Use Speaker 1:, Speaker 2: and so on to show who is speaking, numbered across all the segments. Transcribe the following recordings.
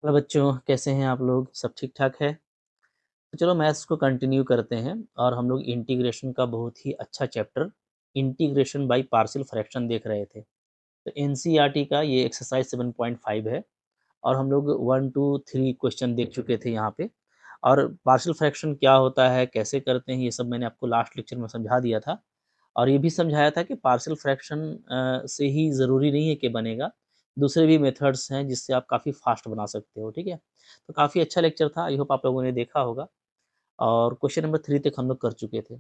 Speaker 1: Hello बच्चों, कैसे हैं आप लोग? सब ठीक-ठाक है? तो चलो मैथ्स को कंटिन्यू करते हैं और हम लोग इंटीग्रेशन का बहुत ही अच्छा chapter integration by partial fraction देख रहे थे। तो एनसीईआरटी का ये एक्सरसाइज 7.5 है और हम लोग 1, 2, 3 क्वेश्चन देख चुके थे यहाँ पे। और पार्शियल फ्रैक्शन क्या होता है, कैसे करते हैं, ये सब मैंने आपको लास्ट लेक्चर में समझा दिया था। और ये भी समझाया था कि पार्शियल फ्रैक्शन से ही ज़रूरी नहीं है कि बनेगा, दूसरे भी मेथड्स हैं जिससे आप काफ़ी फास्ट बना सकते हो, ठीक है? तो काफ़ी अच्छा लेक्चर था, आई होप आप लोगों ने देखा होगा और क्वेश्चन नंबर 3 तक हम लोग कर चुके थे।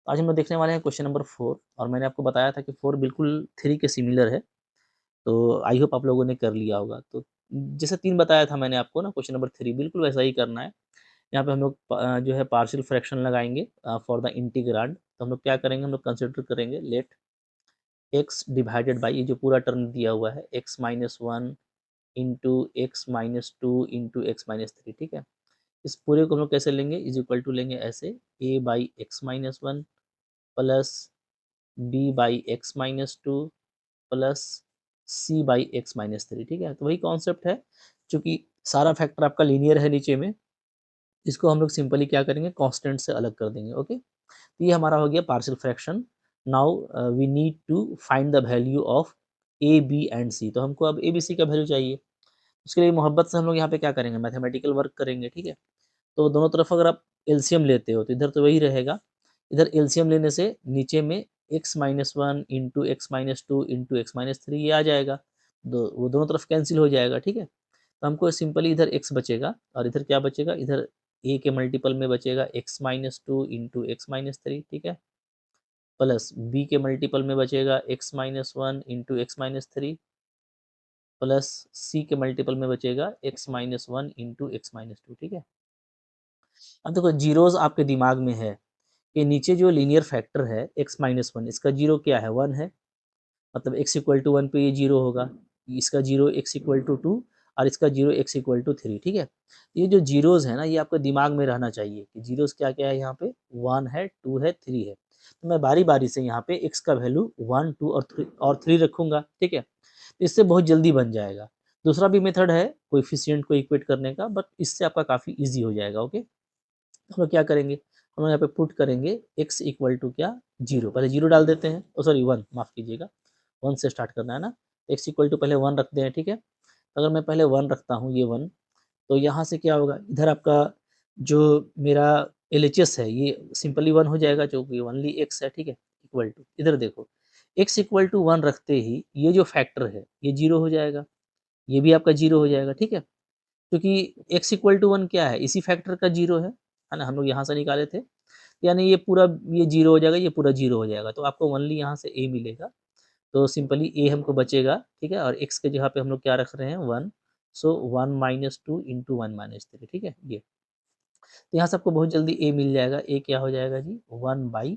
Speaker 1: आज हम लोग देखने वाले हैं क्वेश्चन नंबर 4 और मैंने आपको बताया था कि 4 बिल्कुल 3 के सिमिलर है, तो आई होप आप लोगों ने कर लिया होगा। तो जैसे 3 बताया था मैंने आपको ना, क्वेश्चन नंबर 3 बिल्कुल वैसा ही करना है। यहाँ पे हम लोग जो है पार्शियल फ्रैक्शन लगाएँगे फॉर द इंटीग्रांड। तो हम लोग क्या करेंगे, हम लोग कंसीडर करेंगे लेट एक्स डिवाइडेड बाई ये जो पूरा टर्म दिया हुआ है x minus one into x minus two into x minus three, ठीक है। इस पूरे को हम लोग कैसे लेंगे, इज इक्वल टू लेंगे ऐसे A by x minus one plus B by x minus two plus C by x minus three, ठीक है। तो वही कॉन्सेप्ट है, चूंकि सारा फैक्टर आपका लीनियर है नीचे में, इसको हम लोग सिंपली क्या करेंगे, कांस्टेंट से अलग कर देंगे। ओके, तो ये हमारा हो गया partial fraction. Now we need to find the value of A B and C. तो हमको अब ए बी सी का वैल्यू चाहिए। उसके लिए मोहब्बत से हम लोग यहाँ पे क्या करेंगे, मैथमेटिकल वर्क करेंगे, ठीक है। तो दोनों तरफ अगर आप एलसीएम लेते हो तो इधर तो वही रहेगा, इधर एलसीएम लेने से नीचे में x minus one into x minus two into x minus three ये आ जाएगा, वो दोनों तरफ कैंसिल हो जाएगा, ठीक है। तो हमको सिंपली इधर एक्स बचेगा और इधर क्या बचेगा, इधर ए के मल्टीपल में बचेगा X minus two into x minus three, ठीक है, प्लस बी के मल्टीपल में बचेगा X minus one into x minus three plus C के मल्टीपल में बचेगा X minus one into x minus two, ठीक है। अब देखो जीरोस आपके दिमाग में है कि नीचे जो लीनियर फैक्टर है एक्स माइनस वन, इसका जीरो क्या है, वन है, मतलब एक्स इक्वल टू वन पे ये जीरो होगा, इसका zero x equal to two और इसका zero x equal to three, ठीक है। ये जो जीरोस है ना, ये आपके दिमाग में रहना चाहिए कि जीरोस क्या क्या है, यहाँ पे वन है, टू है, थ्री है। तो मैं बारी बारी से यहाँ पे एक्स का वैल्यू वन, टू और थ्री रखूंगा, ठीक है। तो इससे बहुत जल्दी बन जाएगा। दूसरा भी मेथड है कोएफिशिएंट को इक्वेट करने का, बट इससे आपका काफ़ी ईजी हो जाएगा। ओके, हम लोग क्या करेंगे, हम लोग यहाँ पे पुट करेंगे x इक्वल टू क्या, जीरो, पहले जीरो डाल देते हैं, ओ सॉरी वन, माफ़ कीजिएगा, वन से स्टार्ट करना है ना। x इक्वल टू पहले वन रखते हैं, ठीक है। अगर मैं पहले वन रखता हूँ, ये वन, तो यहाँ से क्या होगा, इधर आपका जो मेरा एल एच एस है ये सिंपली वन हो जाएगा, जो कि ओनली एक्स है, ठीक है। इक्वल टू, इधर देखो एक्स इक्वल टू वन रखते ही ये जो फैक्टर है ये जीरो हो जाएगा, ये भी आपका जीरो हो जाएगा, ठीक है। क्योंकि एक्स इक्वल टू वन क्या है, इसी फैक्टर का जीरो है ना, हम लोग यहाँ से निकाले थे। यानी ये पूरा ये जीरो हो जाएगा, ये पूरा जीरो हो जाएगा, तो आपको ओनली यहाँ से ए मिलेगा। तो सिंपली ए हमको बचेगा, ठीक है। और एक्स के जगह पे हम लोग क्या रख रहे हैं, one, so one minus two into one minus three, ठीक है। ये तो यहाँ से आपको बहुत जल्दी ए मिल जाएगा, ए क्या हो जाएगा जी, वन बाई,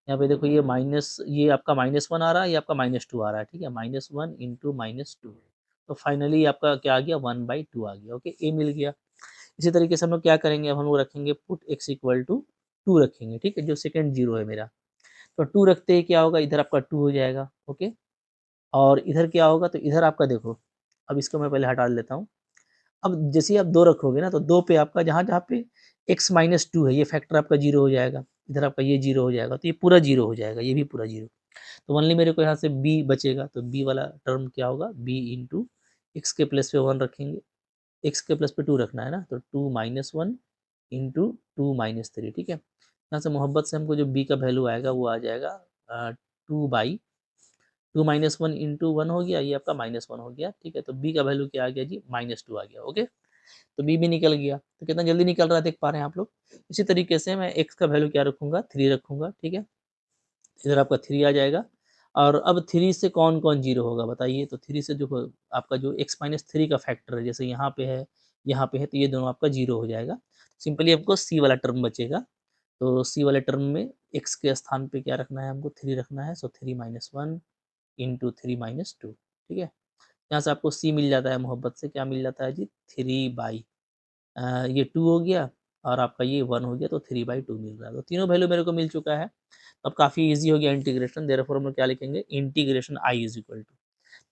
Speaker 1: यहाँ पे देखो ये माइनस, ये आपका माइनस वन आ रहा है, ये आपका माइनस टू आ रहा है, ठीक है, minus one into minus two. तो फाइनली आपका क्या आ गया, वन बाई टू आ गया। ओके, ए मिल गया। इसी तरीके से हम लोग क्या करेंगे, अब हम लोग रखेंगे put x equal to two रखेंगे, ठीक है, जो सेकंड जीरो है मेरा। तो टू रखते ही क्या होगा, इधर आपका टू हो जाएगा। ओके, और इधर क्या होगा, तो इधर आपका देखो, अब इसको मैं पहले हटा लेता हूँ। अब जैसे ही आप दो रखोगे ना, तो दो पे आपका जहाँ जहाँ पे एक्स माइनस टू है ये फैक्टर आपका जीरो हो जाएगा, इधर आपका ये जीरो हो जाएगा, तो ये पूरा जीरो हो जाएगा, ये भी पूरा जीरो। तो ओनली मेरे को यहाँ से बी बचेगा, तो बी वाला टर्म क्या होगा, बी इंटू एक्स के प्लस पे वन रखेंगे, एक्स के प्लस पे टू रखना है ना, तो two minus one into two minus three, ठीक है। यहाँ से मोहब्बत से हमको जो बी का वैल्यू आएगा वो आ जाएगा two by two minus one into one हो गया, ये आपका माइनस वन हो गया, ठीक है। तो बी का वैल्यू क्या आ गया जी, माइनस टू आ गया। ओके, तो बी भी निकल गया, तो कितना जल्दी निकल रहा है देख पा रहे हैं आप लोग। इसी तरीके से मैं एक्स का वैल्यू क्या रखूंगा, थ्री रखूंगा, ठीक है। इधर आपका थ्री आ जाएगा। और अब थ्री से कौन कौन जीरो होगा बताइए, तो थ्री से जो आपका जो एक्स माइनस थ्री का फैक्टर है, जैसे यहाँ पे है, यहाँ पे है, तो ये दोनों आपका जीरो हो जाएगा। सिंपली आपको सी वाला टर्म बचेगा। तो सी वाले टर्म में एक्स के स्थान पे क्या रखना है, हमको थ्री रखना है, so three minus one into three minus two, ठीक है। यहाँ से आपको सी मिल जाता है, मोहब्बत से क्या मिल जाता है जी, थ्री बाई ये टू हो गया और आपका ये वन हो गया, तो थ्री बाई टू मिल रहा है। तो तीनों वैल्यू मेरे को मिल चुका है। अब काफ़ी ईजी हो गया इंटीग्रेशन, देयरफॉर हम लोग क्या लिखेंगे, integration i is equal to,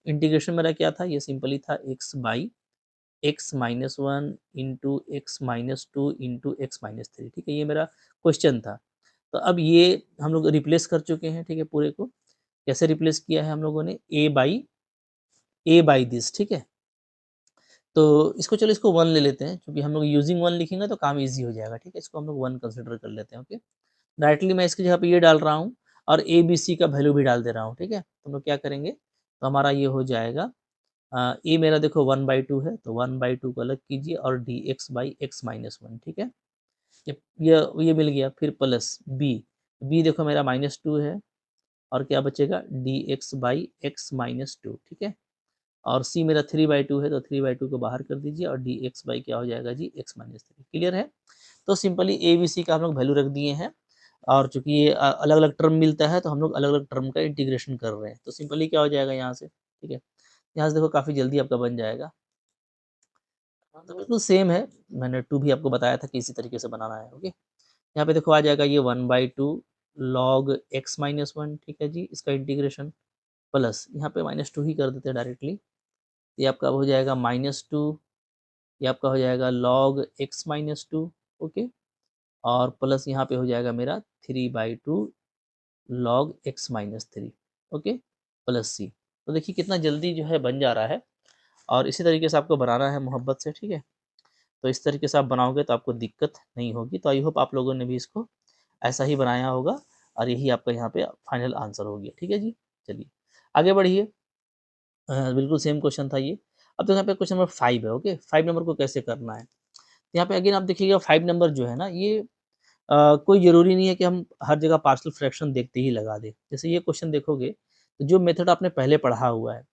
Speaker 1: integration मेरा क्या था, ये सिंपली था x by x minus one into x minus two into x minus three, ठीक है, ये मेरा क्वेश्चन था। तो अब ये हम लोग रिप्लेस कर चुके हैं, ठीक है, पूरे को कैसे रिप्लेस किया है हम लोगों ने, ए बाई दिस, ठीक है। तो इसको चलो इसको वन ले लेते हैं, क्योंकि हम लोग यूजिंग वन लिखेंगे तो काम ईजी हो जाएगा, ठीक है, इसको हम लोग वन कंसिडर कर लेते हैं। ओके, डायरेक्टली मैं इसकी जगह पे ये डाल रहा हूँ और ए बी सी का वैल्यू भी डाल दे रहा हूँ, ठीक है। तो हम लोग क्या करेंगे, तो हमारा ये हो जाएगा ए मेरा देखो वन बाई टू है, तो वन बाई टू को अलग कीजिए और D X by x minus one, ठीक है। ये ये मिल गया, फिर प्लस बी, बी देखो मेरा माइनस टू है और क्या बचेगा, D X by x minus two, ठीक है। और सी मेरा थ्री बाई टू है, तो थ्री बाई टू को बाहर कर दीजिए और डी एक्स बाई क्या हो जाएगा जी, एक्स माइनस थ्री। क्लियर है। तो सिंपली ए बी सी का हम लोग वैल्यू रख दिए हैं, और चूंकि ये अलग अलग टर्म मिलता है तो हम लोग अलग अलग टर्म का इंटीग्रेशन कर रहे हैं। तो सिंपली क्या हो जाएगा यहाँ से, ठीक है, यहाँ से देखो काफ़ी जल्दी आपका बन जाएगा। हाँ, तो बिल्कुल सेम है, मैंने टू भी आपको बताया था कि इसी तरीके से बनाना है। ओके, यहाँ पे देखो आ जाएगा ये one by two log X minus one, ठीक है जी, इसका इंटीग्रेशन प्लस यहाँ पे माइनस टू ही कर देते हैं डायरेक्टली। ये आपका हो जाएगा माइनस टू, ये आपका हो जाएगा log X minus two. Okay, और प्लस यहाँ पे हो जाएगा मेरा three by two log X minus three. Okay, plus C. तो देखिए कितना जल्दी जो है बन जा रहा है, और इसी तरीके से आपको बनाना है मोहब्बत से, ठीक है। तो इस तरीके से आप बनाओगे तो आपको दिक्कत नहीं होगी। तो आई होप आप लोगों ने भी इसको ऐसा ही बनाया होगा, और यही आपका यहाँ पे फाइनल आंसर हो गया, ठीक है जी। चलिए आगे बढ़िए। बिल्कुल सेम क्वेश्चन था ये। अब तो यहाँ पे क्वेश्चन नंबर 5 है। ओके, 5 नंबर को कैसे करना है, यहाँ पे अगेन आप देखिएगा 5 नंबर जो है ना, ये कोई ज़रूरी नहीं है कि हम हर जगह पार्शियल फ्रैक्शन देखते ही लगा दें। जैसे ये क्वेश्चन देखोगे तो जो मेथड आपने पहले पढ़ा हुआ है,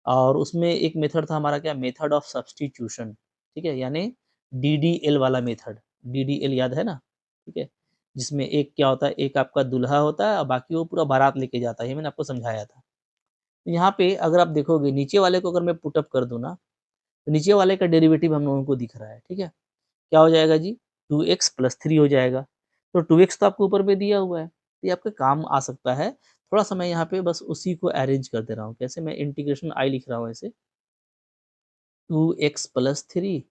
Speaker 1: और उसमें एक मेथड था हमारा क्या, मेथड ऑफ सब्स्टिट्यूशन, ठीक है, यानी डीडीएल वाला मेथड। डीडीएल याद है ना, ठीक है, जिसमें एक क्या होता है, एक आपका दूल्हा होता है और बाकी वो पूरा बारात लेके जाता है, ये मैंने आपको समझाया था। तो यहाँ पे अगर आप देखोगे नीचे वाले को अगर मैं पुट अप कर दूँ ना, तो नीचे वाले का डेरिवेटिव हम लोगों को दिख रहा है, ठीक है। क्या हो जाएगा जी, 2x प्लस थ्री हो जाएगा। तो 2x तो आपको ऊपर में दिया हुआ है, तो ये आपके काम आ सकता है। थोड़ा-सा मैं यहाँ पे बस उसी को अरेंज कर दे रहा हूँ। कैसे, मैं इंटीग्रेशन आई लिख रहा हूँ ऐसे, 2x प्लस थ्री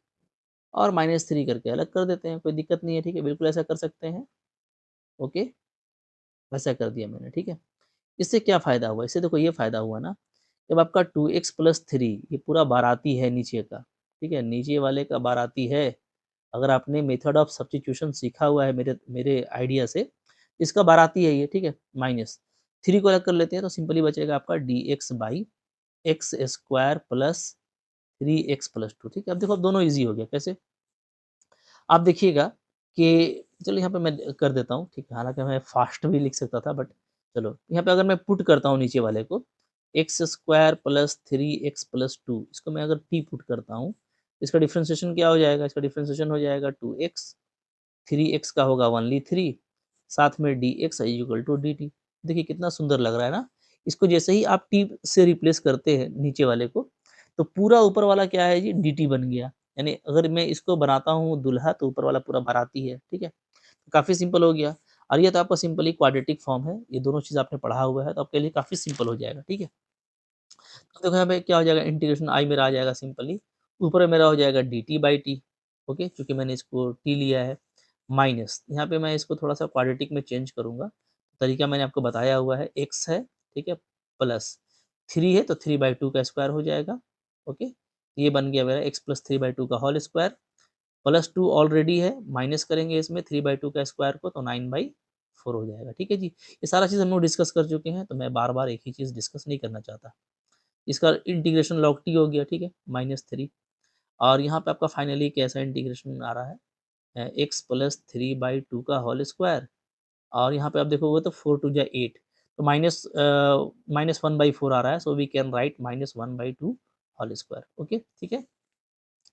Speaker 1: और माइनस थ्री करके अलग कर देते हैं, कोई दिक्कत नहीं है, ठीक है, बिल्कुल ऐसा कर सकते हैं। ओके, वैसा कर दिया मैंने, ठीक है। इससे क्या फ़ायदा हुआ? इससे देखो ये फ़ायदा हुआ ना, जब आपका 2x प्लस थ्री ये पूरा बाराती है नीचे का, ठीक है, नीचे वाले का बाराती है। अगर आपने मेथड ऑफ सब्स्टिट्यूशन सीखा हुआ है मेरे मेरे आइडिया से, इसका बाराती है ये, ठीक है, माइनस थ्री को अलग कर लेते हैं तो सिंपली बचेगा आपका D X by x square plus three x plus two, ठीक है। अब देखो अब दोनों ईजी हो गया। कैसे, आप देखिएगा कि चलो यहाँ पे मैं कर देता हूँ, ठीक है, हालांकि मैं फास्ट भी लिख सकता था, बट चलो यहाँ पे अगर मैं पुट करता हूँ नीचे वाले को, x square plus three x plus two, इसको मैं अगर टी पुट करता हूँ, इसका डिफ्रेंसिएशन क्या हो जाएगा, इसका डिफ्रेंसिएशन हो जाएगा टू एक्स, थ्री एक्स का होगा ओनली थ्री, साथ में d x is equal to d t. देखिए कितना सुंदर लग रहा है ना। इसको जैसे ही आप टी से रिप्लेस करते हैं नीचे वाले को, तो पूरा ऊपर वाला क्या है जी, डी टी बन गया। यानी अगर मैं इसको बनाता हूँ दूल्हा, तो ऊपर वाला पूरा बाराती है, ठीक है। काफ़ी सिंपल हो गया। और ये तो आपका सिंपली क्वाड्रेटिक फॉर्म है, ये दोनों चीज़ आपने पढ़ा हुआ है, तो आपके लिए काफ़ी सिंपल हो जाएगा, ठीक है। तो देखो यहाँ पे क्या हो जाएगा, इंटीग्रेशन आई मेरा आ जाएगा सिंपली, ऊपर मेरा हो जाएगा D T by T. Okay, चूँकि मैंने इसको टी लिया है, माइनस यहाँ पे मैं इसको थोड़ा-सा क्वाड्रेटिक में चेंज करूँगा। तरीका मैंने आपको बताया हुआ है, एक्स है, ठीक है, प्लस थ्री है तो थ्री बाई टू का स्क्वायर हो जाएगा। ओके, ये बन गया मेरा X plus three by two का whole square, plus two already है, माइनस करेंगे इसमें थ्री बाई टू का स्क्वायर को, तो नाइन बाई फोर हो जाएगा, ठीक है जी। ये सारा चीज़ हम लोग डिस्कस कर चुके हैं, तो मैं बार-बार एक ही चीज़ डिस्कस नहीं करना चाहता। इसका इंटीग्रेशन लॉग टी हो गया, ठीक है, माइनस थ्री। और यहाँ पे आपका फाइनली कैसा इंटीग्रेशन आ रहा है, x plus three by two का होल स्क्वायर, और यहाँ पे आप देखोगे तो फोर टू जा एट, तो माइनस वन बाई फोर आ रहा है, so we can write minus one by two whole square. Okay, ठीक है।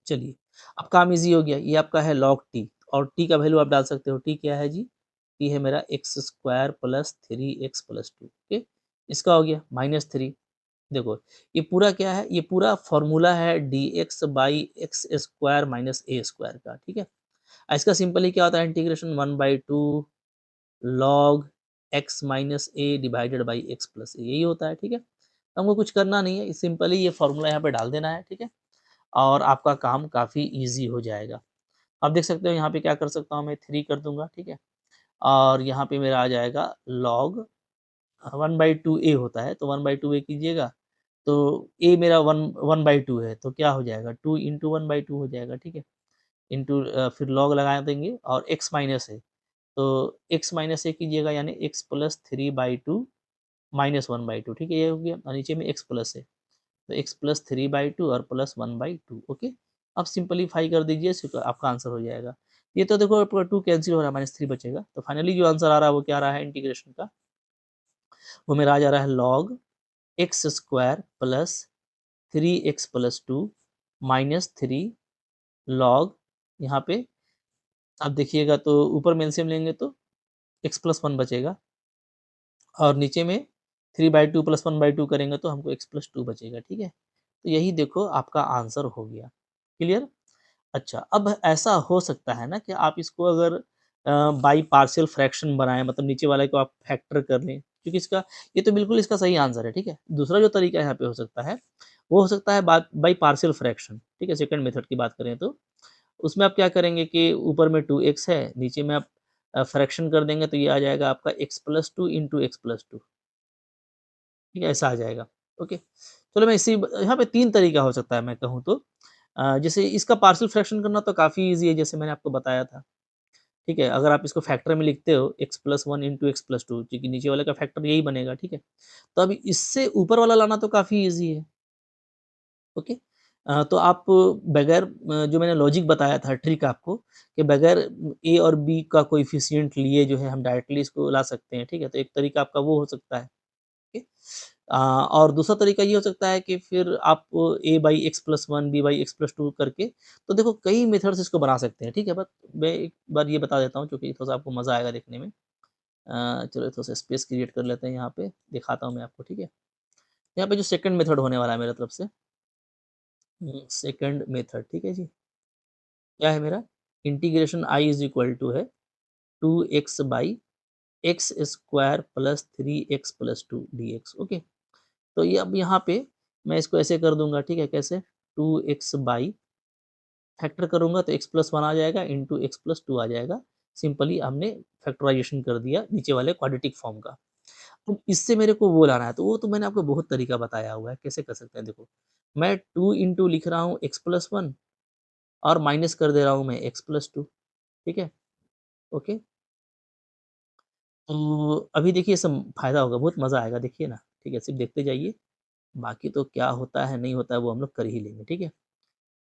Speaker 1: चलिए अब काम इजी हो गया। ये आपका है लॉग टी, और टी का वैल्यू आप डाल सकते हो। टी क्या है जी, टी है मेरा x square plus three x plus two. Okay, इसका हो गया माइनस थ्री। देखो ये पूरा क्या है, ये पूरा फॉर्मूला है D X by x square minus A square का, ठीक है। इसका सिंपली क्या होता है, integration one by two log X minus A divided by x plus A, यही होता है, ठीक है। तो हमको कुछ करना नहीं है, सिंपली ये फॉर्मूला यहाँ पे डाल देना है, ठीक है। और आपका काम काफ़ी ईज़ी हो जाएगा। अब देख सकते हो यहाँ पे क्या कर सकता हूँ मैं 3 कर दूँगा, ठीक है? और यहाँ पे मेरा आ जाएगा log 1/2 a होता है, तो 1/2 a कीजिएगा, तो a मेरा 1/2 है, तो क्या हो जाएगा 2 इंटू 1/2 हो जाएगा, ठीक है? इंटू फिर log लगा देंगे और x माइनस है, तो x माइनस a कीजिएगा यानी x प्लस 3/2 माइनस 1/2, ठीक है? ये हो गया और नीचे में x प्लस है, तो x प्लस 3/2 और प्लस 1/2 ओके। अब सिंपलीफाई कर दीजिए, आपका आंसर हो जाएगा। ये तो देखो आपका 2 कैंसिल हो रहा है, -3 बचेगा, तो फाइनली जो आंसर आ रहा है वो क्या आ रहा है इंटीग्रेशन का, वो मेरा आ जा रहा है log x square plus 3x plus 2 minus 3 log, यहाँ पे आप देखिएगा तो ऊपर में एलसीएम लेंगे तो x प्लस 1 बचेगा और नीचे में 3/2 प्लस 1/2 करेंगे तो हमको x प्लस 2 बचेगा, ठीक है? तो यही देखो आपका आंसर हो गया। क्लियर? अच्छा, अब ऐसा हो सकता है ना कि आप इसको अगर बाई पार्शियल फ्रैक्शन बनाएँ, मतलब नीचे वाले को आप फैक्टर कर लें, क्योंकि इसका ये तो बिल्कुल इसका सही आंसर है, ठीक है? दूसरा जो तरीका यहाँ पे हो सकता है, वो हो सकता है बाई पार्शियल फ्रैक्शन, ठीक है? सेकंड मेथड की बात करें तो, उसमें आप क्या करेंगे कि ऊपर में 2x है, नीचे में आप फ्रैक्शन कर देंगे तो ये आ जाएगा आपका x plus 2 into x plus 2, ठीक है? ऐसा आ जाएगा, ओके। चलो मैं इसी ब यहाँ पे 3 तरीका हो सकता है मैं कहूँ तो। जैसे इसका पार्शियल फ्रैक्शन करना तो काफ़ी ईज़ी है, जैसे मैंने आपको बताया था, ठीक है? अगर आप इसको फैक्टर में लिखते हो x plus 1 into x plus 2, क्योंकि नीचे वाले का फैक्टर यही बनेगा, ठीक है? तो अब इससे ऊपर वाला लाना तो काफ़ी ईज़ी है, ओके। तो आप बगैर जो मैंने लॉजिक बताया था ट्रिक आपको, कि बगैर a और b का कोएफ़िशिएंट लिए जो है हम डायरेक्टली इसको ला सकते हैं, ठीक है? तो एक तरीका आपका वो हो सकता है। ओके। और दूसरा तरीका ये हो सकता है कि फिर आप a by x plus 1 b by x plus 2 करके, तो देखो कई मेथड्स इसको बना सकते हैं, ठीक है? बट मैं एक बार ये बता देता हूँ क्योंकि थोड़ा-सा आपको मज़ा आएगा देखने में। चलो थोड़ा-सा स्पेस क्रिएट कर लेते हैं यहाँ पे, दिखाता हूँ मैं आपको, ठीक है? यहाँ पे जो सेकंड मेथड होने वाला है मेरे तरफ से, सेकंड मेथड, ठीक है जी? क्या है मेरा? Integration i is equal to है 2x by x square plus 3x plus 2 dx, okay. तो ये अब यहाँ पे मैं इसको ऐसे कर दूँगा, ठीक है? कैसे? 2x बाई फैक्टर करूँगा तो x प्लस 1 आ जाएगा इंटू x प्लस 2 आ जाएगा। सिंपली हमने फैक्टराइज़ेशन कर दिया नीचे वाले क्वाड्रेटिक फॉर्म का। अब इससे मेरे को वो लाना है, तो वो तो मैंने आपको बहुत तरीका बताया हुआ है, कैसे कर सकते हैं देखो। मैं 2 इंटू लिख रहा हूँ x प्लस 1 और माइनस कर दे रहा हूँ मैं x प्लस 2, ठीक है? ओके। तो अभी देखिए इससे फ़ायदा होगा, बहुत मज़ा आएगा, देखिए ना, ठीक है? सिर्फ़ देखते जाइए, बाकी तो क्या होता है, नहीं होता है, वो हम लोग कर ही लेंगे, ठीक है?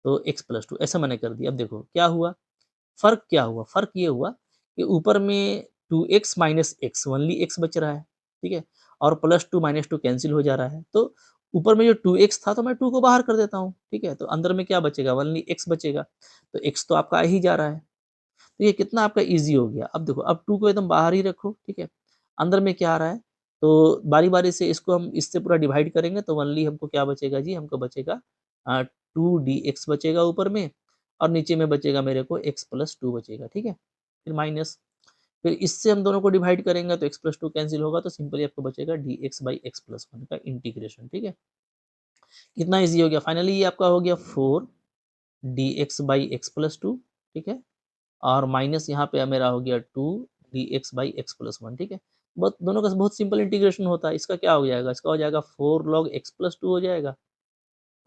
Speaker 1: तो x प्लस 2 ऐसा मैंने कर दिया। अब देखो क्या हुआ, फ़र्क क्या हुआ? फ़र्क ये हुआ कि ऊपर में 2x minus x only x बच रहा है, ठीक है? और प्लस 2 माइनस 2 कैंसल हो जा रहा है। तो ऊपर में जो 2x था तो मैं 2 को बाहर कर देता हूँ, ठीक है? तो अंदर में क्या बचेगा? ओनली x बचेगा। तो x तो आपका आ ही जा रहा है। तो ये कितना आपका ईज़ी हो गया। अब देखो, अब 2 को एकदम बाहर ही रखो, ठीक है? अंदर में क्या आ रहा है? तो बारी-बारी से इसको हम इससे पूरा डिवाइड करेंगे तो ओनली हमको क्या बचेगा जी? हमको बचेगा 2dx बचेगा ऊपर में और नीचे में बचेगा मेरे को x प्लस 2 बचेगा, ठीक है? फिर माइनस, फिर इससे हम दोनों को डिवाइड करेंगे तो x प्लस 2 कैंसल होगा तो सिंपली आपको बचेगा dx बाई x प्लस 1 का इंटीग्रेशन, ठीक है? कितना ईज़ी हो गया? फाइनली ये आपका हो गया 4 dx बाई x प्लस 2, ठीक है? और माइनस यहाँ पे मेरा हो गया 2 dx बाई x प्लस 1, ठीक है? बहुत दोनों का बहुत सिंपल इंटीग्रेशन होता है। इसका क्या हो जाएगा? इसका हो जाएगा 4 log x प्लस 2 हो जाएगा,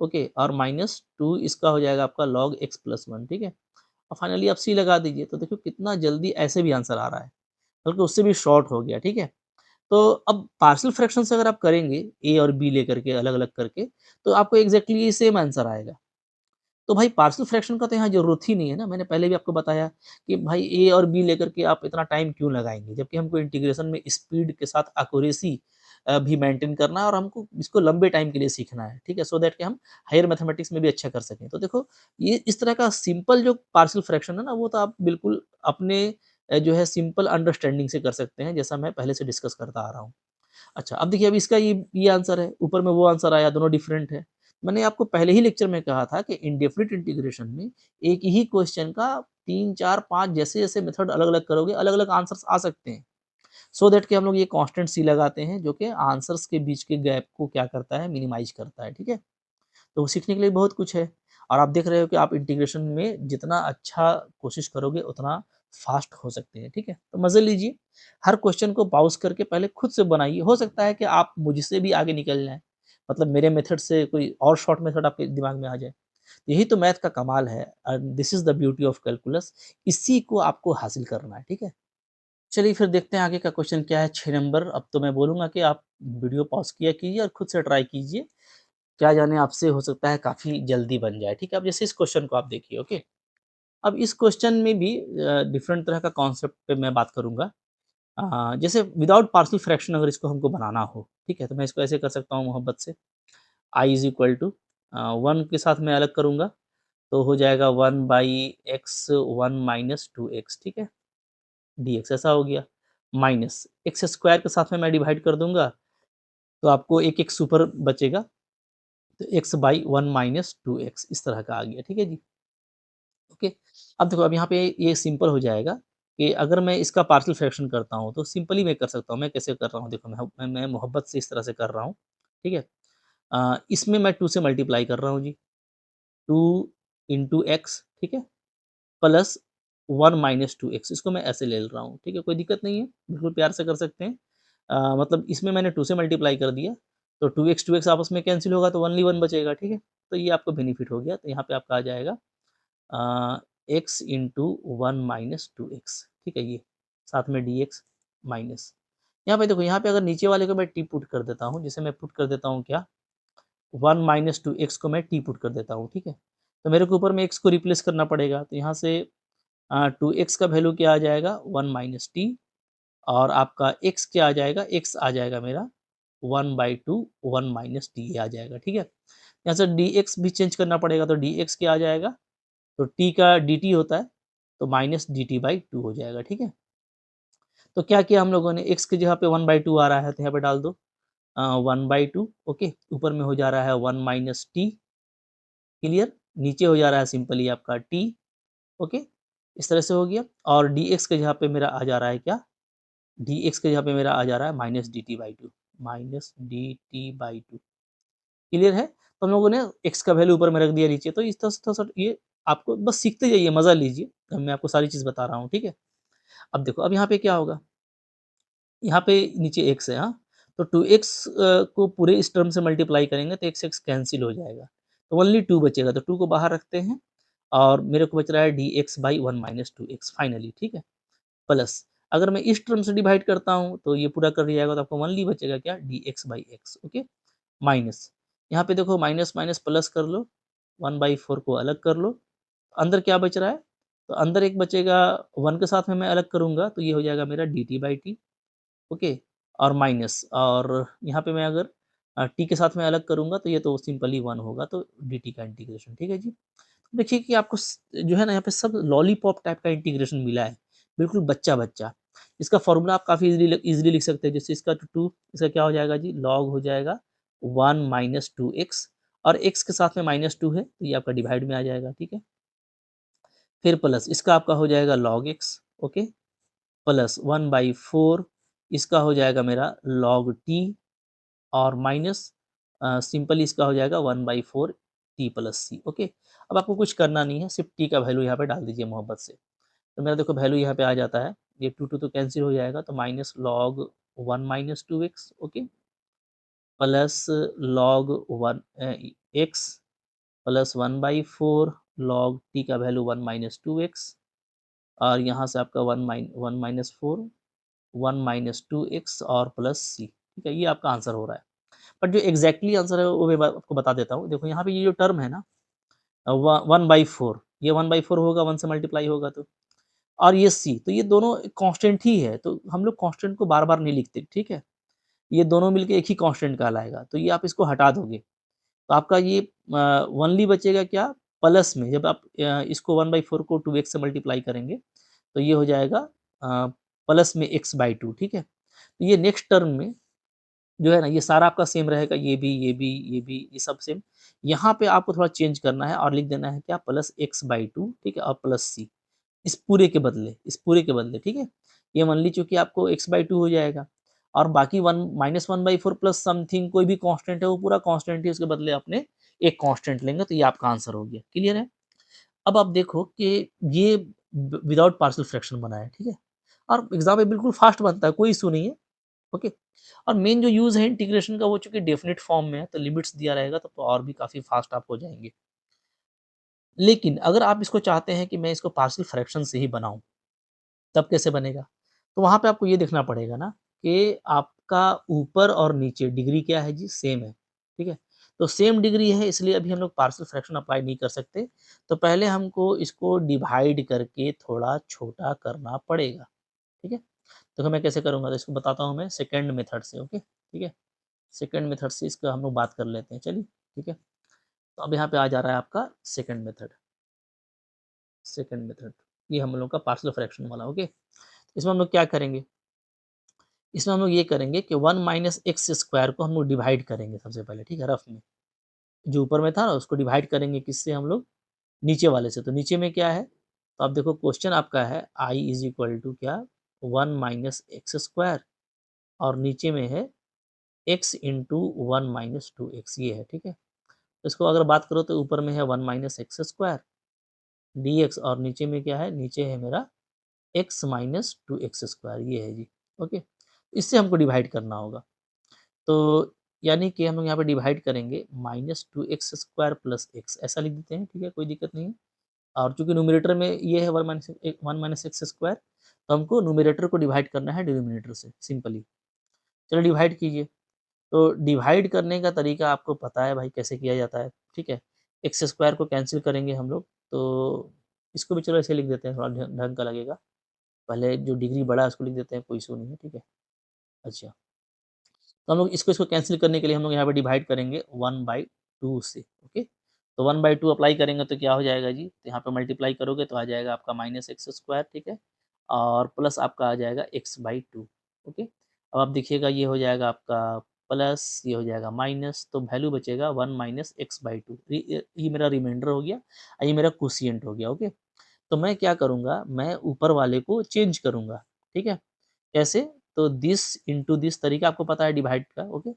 Speaker 1: ओके? और माइनस 2 इसका हो जाएगा आपका log x प्लस 1, ठीक है? और फाइनली आप c लगा दीजिए, तो देखो कितना जल्दी ऐसे भी आंसर आ रहा है, बल्कि उससे भी शॉर्ट हो गया, ठीक है? तो अब पार्शियल फ्रैक्शंस अगर आप करेंगे a और b लेकर के अलग-अलग करके, तो आपको एग्ज़ैक्टली सेम आंसर आएगा। तो भाई पार्शियल फ्रैक्शन का तो यहाँ ज़रूरत ही नहीं है ना, मैंने पहले भी आपको बताया कि भाई ए और बी लेकर के आप इतना टाइम क्यों लगाएँगे? जबकि हमको इंटीग्रेशन में स्पीड के साथ एक्यूरेसी भी मेंटेन करना है और हमको इसको लंबे टाइम के लिए सीखना है, ठीक है? सो दैट कि हम हायर मैथमेटिक्स में भी अच्छा कर सकें। तो देखो, ये इस तरह का सिंपल जो पार्शियल फ्रैक्शन है ना, वो तो आप बिल्कुल अपने जो है सिंपल अंडरस्टैंडिंग से कर सकते हैं, जैसा मैं पहले से डिस्कस करता आ रहा हूँ। अच्छा, अब देखिए, अब इसका ये आंसर है, ऊपर में वो आंसर आया, दोनों डिफरेंट है। मैंने आपको पहले ही लेक्चर में कहा था कि इंडेफिनिट इंटीग्रेशन में एक ही क्वेश्चन का 3, 4, 5 जैसे-जैसे मेथड अलग-अलग करोगे, अलग-अलग आंसर्स आ सकते हैं। सो दैट कि हम लोग ये कांस्टेंट सी लगाते हैं जो कि आंसर्स के बीच के गैप को क्या करता है, मिनिमाइज़ करता है, ठीक है? तो सीखने के लिए बहुत कुछ है। और आप देख रहे हो कि आप इंटीग्रेशन में जितना अच्छा कोशिश करोगे उतना फास्ट हो सकते हैं, ठीक है? तो मज़े लीजिए, हर क्वेश्चन को पॉज़ करके पहले खुद से बनाइए, हो सकता है कि आप मुझसे भी आगे निकल जाएँ, मतलब मेरे मेथड से कोई और शॉर्ट मेथड आपके दिमाग में आ जाए। यही तो मैथ का कमाल है and this is the beauty of calculus, इसी को आपको हासिल करना है, ठीक है? चलिए फिर देखते हैं आगे का क्वेश्चन क्या है 6 नंबर। अब तो मैं बोलूँगा कि आप वीडियो पॉज़ किया कीजिए और खुद से ट्राई कीजिए, क्या जाने आपसे हो सकता है काफ़ी जल्दी बन जाए, ठीक है? अब जैसे इस क्वेश्चन को आप देखिए, ओके? अब इस क्वेश्चन में भी डिफरेंट तरह का कॉन्सेप्ट पे मैं बात करूँगा। जैसे विदाउट पार्शियल फ्रैक्शन अगर इसको हमको बनाना हो, ठीक है? तो मैं इसको ऐसे कर सकता हूँ मोहब्बत से i इज़ इक्वल टू 1 के साथ मैं अलग करूँगा, तो हो जाएगा 1/x 1 माइनस 2x, ठीक है? dx ऐसा हो गया, माइनस x स्क्वायर के साथ में मैं डिवाइड कर दूँगा, तो आपको एक x ऊपर बचेगा, तो x बाई 1 माइनस 2x इस तरह का आ गया, ठीक है जी? ओके। अब देखो अब यहाँ पे ये सिंपल हो जाएगा कि अगर मैं इसका पार्शियल फ्रैक्शन करता हूँ, तो सिंपली मैं कर सकता हूँ। मैं कैसे कर रहा हूँ देखो मैं मोहब्बत से इस तरह से कर रहा हूँ, ठीक है? इसमें मैं 2 से मल्टीप्लाई कर रहा हूँ जी, 2 इंटू एक्स, ठीक है? प्लस 1 माइनस 2x इसको मैं ऐसे ले रहा हूँ, ठीक है? कोई दिक्कत नहीं है, बिल्कुल प्यार से कर सकते हैं। मतलब इसमें मैंने 2 से मल्टीप्लाई कर दिया, तो 2x आपस में कैंसल होगा तो ओनली 1 बचेगा, ठीक है? तो ये आपको बेनिफिट हो गया, तो यहाँ पे आपका आ जाएगा एक्स इंटू 1 माइनस 2x, ठीक है? ये साथ में dx माइनस यहाँ पे देखो, यहाँ पे अगर नीचे वाले को मैं t पुट कर देता हूँ, जैसे मैं पुट कर देता हूँ क्या 1 माइनस 2x को मैं t पुट कर देता हूँ, ठीक है? तो मेरे को ऊपर में x को रिप्लेस करना पड़ेगा, तो यहाँ से 2x का वैल्यू क्या आ जाएगा 1 माइनस टी, और आपका x क्या आ जाएगा, x आ जाएगा मेरा 1/2 1 माइनस टी आ जाएगा, ठीक है? यहाँ से dx भी चेंज करना पड़ेगा, तो dx क्या आ जाएगा, तो t का dt होता है, तो माइनस dt/2 हो जाएगा, ठीक है? तो क्या किया हम लोगों ने, x की जगह पे 1/2 आ रहा है, तो यहाँ पे डाल दो 1/2, ओके? ऊपर में हो जा रहा है 1 माइनस टी, क्लियर? नीचे हो जा रहा है सिंपली आपका t, ओके? इस तरह से हो गया, और dx की जगह पे मेरा आ जा रहा है क्या, dx की जगह पे मेरा आ जा रहा है minus dt/2, minus dt/2, clear है? तो हम लोगों ने x का वैल्यू ऊपर में रख दिया नीचे, तो इस तरह से थोड़ा-सा ये आपको बस सीखते जाइए, मज़ा लीजिए। मैं आपको सारी चीज़ बता रहा हूँ, ठीक है? अब देखो, अब यहाँ पे क्या होगा, यहाँ पे नीचे x है, हाँ? तो 2x को पूरे इस टर्म से मल्टीप्लाई करेंगे तो x कैंसल हो जाएगा, तो ओनली 2 बचेगा, तो 2 को बाहर रखते हैं और मेरे को बच रहा है dx/1 माइनस 2x फाइनली, ठीक है? प्लस अगर मैं इस टर्म से डिवाइड करता हूँ तो ये पूरा कर दिया जाएगा, तो आपको ओनली बचेगा क्या dx/x, ओके? माइनस यहाँ पे देखो माइनस माइनस प्लस कर लो, 1/4 को अलग कर लो, अंदर क्या बच रहा है, तो अंदर एक बचेगा 1 के साथ में मैं अलग करूँगा तो ये हो जाएगा मेरा dt/t, ओके? और माइनस, और यहाँ पे मैं अगर t के साथ में अलग करूँगा तो ये तो सिंपली 1 होगा, तो dt का इंटीग्रेशन, ठीक है जी? देखिए कि आपको जो है ना यहाँ पे सब लॉलीपॉप टाइप का इंटीग्रेशन मिला है, बिल्कुल बच्चा-बच्चा। इसका फ़ॉर्मूला आप काफ़ी ईज़िली लिख सकते हैं, जैसे इसका टू टू इसका क्या हो जाएगा जी, लॉग हो जाएगा 1 माइनस 2x, और x के साथ में -2 है, तो ये आपका डिवाइड में आ जाएगा, ठीक है? फिर प्लस इसका आपका हो जाएगा log x, ओके? प्लस 1/4 इसका हो जाएगा मेरा log t, और माइनस सिंपली इसका हो जाएगा 1/4 t प्लस सी, ओके? अब आपको कुछ करना नहीं है, सिर्फ t का वैल्यू यहाँ पे डाल दीजिए मोहब्बत से। तो मेरा देखो वैल्यू यहाँ पे आ जाता है, ये 2 तो कैंसल हो जाएगा, तो minus log 1 minus 2x, okay? Plus log 1 x plus 1/4 log t का वैल्यू 1 माइनस 2x, और यहाँ से आपका 1 माइनस 4 1 माइनस 2x और प्लस सी, ठीक है? ये आपका आंसर हो रहा है। बट जो एग्ज़ैक्टली आंसर है वो मैं आपको बता देता हूँ। देखो यहाँ पे ये जो टर्म है ना, 1/4, ये 1/4 होगा, 1 से मल्टीप्लाई होगा तो, और ये सी, तो ये दोनों कांस्टेंट ही है, तो हम लोग कांस्टेंट को बार-बार नहीं लिखते, ठीक है? ये दोनों मिलके एक ही कांस्टेंट कहलाएगा, तो ये आप इसको हटा दोगे, तो आपका ये ओनली बचेगा क्या, प्लस में जब आप इसको 1/4 को 2x से मल्टीप्लाई करेंगे, तो ये हो जाएगा प्लस में x/2, ठीक है? तो ये नेक्स्ट टर्म में जो है ना, ये सारा आपका सेम रहेगा, ये भी, ये भी, ये भी, ये सब सेम। यहाँ पे आपको थोड़ा चेंज करना है और लिख देना है क्या, प्लस x/2, ठीक है? और प्लस सी, इस पूरे के बदले, ठीक है? ये मान ली चूँकि आपको x/2 हो जाएगा, और बाकी 1 -1/4 प्लस समथिंग कोई भी कांस्टेंट है वो पूरा कांस्टेंट ही उसके बदले आपने एक कांस्टेंट लेंगे तो ये आपका आंसर हो गया। क्लियर है? अब आप देखो कि ये विदाउट पार्शियल फ्रैक्शन बना है, ठीक है? और एग्ज़ाम में बिल्कुल फास्ट बनता है, कोई इश्यू नहीं है, ओके? और मेन जो यूज़ है इंटीग्रेशन का वो चूँकि डेफ़िनिट फॉर्म में है तो लिमिट्स दिया रहेगा तब तो और भी काफ़ी फास्ट आप हो जाएँगे। लेकिन अगर आप इसको चाहते हैं कि मैं इसको पार्शियल फ्रैक्शन से ही बनाऊँ, तब कैसे बनेगा? तो वहाँ पे आपको ये देखना पड़ेगा ना कि आपका ऊपर और नीचे डिग्री क्या है जी? सेम है, ठीक है? तो सेम डिग्री है इसलिए अभी हम लोग पार्शियल फ्रैक्शन अप्लाई नहीं कर सकते। तो पहले हमको इसको डिवाइड करके थोड़ा छोटा करना पड़ेगा, ठीक है? देखो मैं कैसे करूँगा तो इसको बताता हूँ मैं सेकंड मेथड से, ओके? ठीक है? सेकंड मेथड से इसका हम लोग बात कर लेते हैं, चलिए, ठीक है? तो अब यहाँ पे आ जा रहा है आपका सेकंड मेथड, सेकंड मेथड। ये हम लोग का पार्शियल फ्रैक्शन वाला, ओके? इसमें हम लोग क्या करेंगे? इसमें हम लोग ये करेंगे कि 1 माइनस एक्स स्क्वायर को हम लोग डिवाइड करेंगे सबसे पहले, ठीक है, रफ में। जो ऊपर में था ना उसको डिवाइड करेंगे किससे हम लोग? नीचे वाले से। तो नीचे में क्या है? तो आप देखो क्वेश्चन आपका है I इज़ इक्वल टू क्या? 1 माइनस एक्स स्क्वायर और नीचे में है x इंटू 1 माइनस 2x ये है, ठीक है? तो इसको अगर बात करो तो ऊपर में है 1 माइनस एक्स स्क्वायर dx और नीचे में क्या है? नीचे है मेरा x माइनस 2x स्क्वायर ये है जी, ओके? इससे हमको डिवाइड करना होगा। तो यानी कि हम लोग यहाँ पे डिवाइड करेंगे minus 2x square plus x ऐसा लिख देते हैं, ठीक है, कोई दिक्कत नहीं है। और चूँकि न्यूमरेटर में ये है 1 माइनस एक्स स्क्वायर तो हमको न्यूमरेटर को डिवाइड करना है डिनोमिनेटर से सिंपली। चलो डिवाइड कीजिए। तो डिवाइड करने का तरीका आपको पता है भाई कैसे किया जाता है, ठीक है? एक्स स्क्वायर को कैंसल करेंगे हम लोग, तो इसको भी चलो ऐसे लिख देते हैं, थोड़ा ढंग का लगेगा। पहले जो डिग्री बड़ा है उसको लिख देते हैं, कोई इश्यू नहीं है, ठीक है? अच्छा। तो हम लोग इसको कैंसल करने के लिए हम लोग यहाँ पे डिवाइड करेंगे 1/2 से, ओके? तो 1/2 अप्लाई करेंगे तो क्या हो जाएगा जी? तो यहाँ पे मल्टीप्लाई करोगे तो आ जाएगा आपका माइनस एक्स स्क्वायर, ठीक है? और प्लस आपका आ जाएगा x/2, ओके? अब आप देखिएगा ये हो जाएगा आपका प्लस, ये हो जाएगा माइनस, तो वैल्यू बचेगा 1 माइनस x/2 ये मेरा रिमाइंडर हो गया और ये मेरा कोशिएंट हो गया, ओके? तो मैं क्या करूँगा, मैं ऊपर वाले को चेंज करूँगा, ठीक है? कैसे? तो दिस इंटू दिस तरीका आपको पता है डिवाइड का, ओके?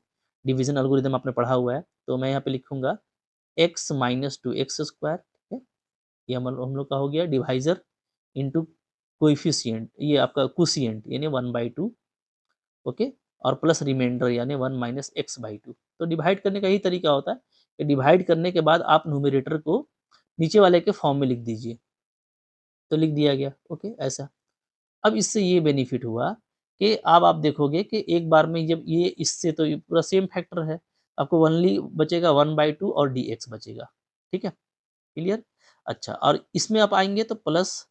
Speaker 1: डिवीज़न एल्गोरिथम आपने पढ़ा हुआ है, तो मैं यहाँ पे लिखूँगा x माइनस 2x स्क्वायर, ठीक है? ये हम लोग का हो गया डिवाइज़र इंटू कोएफ़िशिएंट ये आपका कोशिएंट यानी 1/2, ओके? और प्लस रिमाइंडर यानी 1 माइनस x/2। तो डिवाइड करने का यही तरीका होता है कि डिवाइड करने के बाद आप न्यूमरेटर को नीचे वाले के फॉर्म में लिख दीजिए। तो लिख दिया गया, ओके? ऐसा। अब इससे ये बेनिफिट हुआ कि अब आप देखोगे कि एक बार में जब ये इससे तो ये पूरा सेम फैक्टर है, आपको ओनली बचेगा 1/2 और dx बचेगा, ठीक है? क्लियर? अच्छा और इसमें आप आएँगे तो प्लस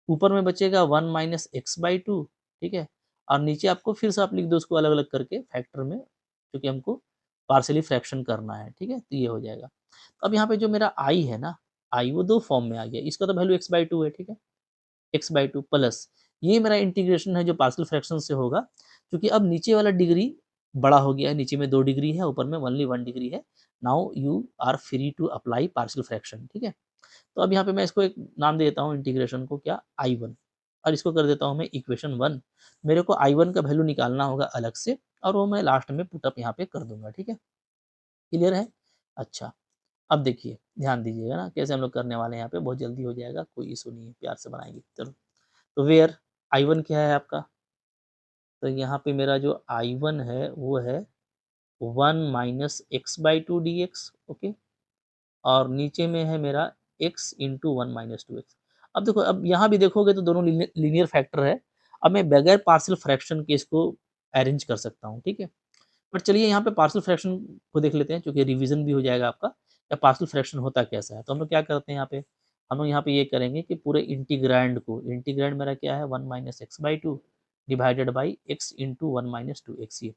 Speaker 1: ऊपर में बचेगा 1 माइनस x/2, ठीक है? और नीचे आपको फिर से आप लिख दो उसको अलग-अलग करके फैक्टर में, क्योंकि हमको पार्शियली फ्रैक्शन करना है, ठीक है? तो ये हो जाएगा। अब यहाँ पे जो मेरा i है ना, i वो 2 फॉर्म में आ गया, इसका तो वैल्यू x/2 है, ठीक है? x/2 प्लस ये मेरा इंटीग्रेशन है जो पार्शियल फ्रैक्शन से होगा, क्योंकि अब नीचे वाला डिग्री बड़ा हो गया है, नीचे में 2 डिग्री है, ऊपर में ओनली 1 डिग्री है। Now you are free to apply partial fraction, ठीक है? तो अब यहाँ पे मैं इसको एक नाम दे देता हूँ इंटीग्रेशन को क्या I1 और इसको कर देता हूँ मैं इक्वेशन 1। मेरे को I1 का वैल्यू निकालना होगा अलग से और वो मैं लास्ट में पुट अप यहाँ पे कर दूँगा, ठीक है? क्लियर है? अच्छा, अब देखिए, ध्यान दीजिएगा ना कैसे हम लोग करने वाले हैं यहाँ पे, बहुत जल्दी हो जाएगा, कोई इश्यू नहीं है, प्यार से बनाएँगे। चलो, तो वेयर I1 क्या है आपका? तो यहाँ पे मेरा जो I1 है वो है 1 माइनस x/2 dx, ओके? और नीचे में है मेरा x इंटू 1 माइनस 2x। अब देखो, अब यहाँ भी देखोगे तो दोनों लीनियर फैक्टर है। अब मैं बगैर पार्शियल फ्रैक्शन के इसको अरेंज कर सकता हूँ, ठीक है? बट चलिए यहाँ पे पार्शियल फ्रैक्शन को देख लेते हैं, क्योंकि रिवीजन भी हो जाएगा आपका या पार्शियल फ्रैक्शन होता कैसा है। तो हम लोग क्या करते हैं यहाँ पे, हम लोग यहाँ पे ये करेंगे कि पूरे इंटीग्रैंड को, इंटीग्रैंड मेरा क्या है 1 minus x/2 divided by x into 1 minus 2x ये,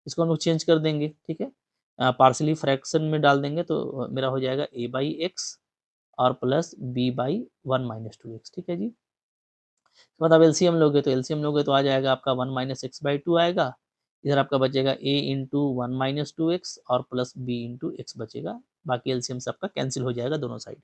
Speaker 1: इसको हम लोग चेंज कर देंगे, ठीक है? पार्शियली फ्रैक्शन में डाल देंगे तो मेरा हो जाएगा a बाई एक्स और plus b by 1 minus 2x, ठीक है जी? मतलब एलसीएम लोगे तो आ जाएगा आपका 1 माइनस x/2 आएगा, इधर आपका बचेगा a इंटू 1 माइनस 2x और प्लस b इंटू x बचेगा, बाकी एलसीएम से आपका कैंसिल हो जाएगा दोनों साइड।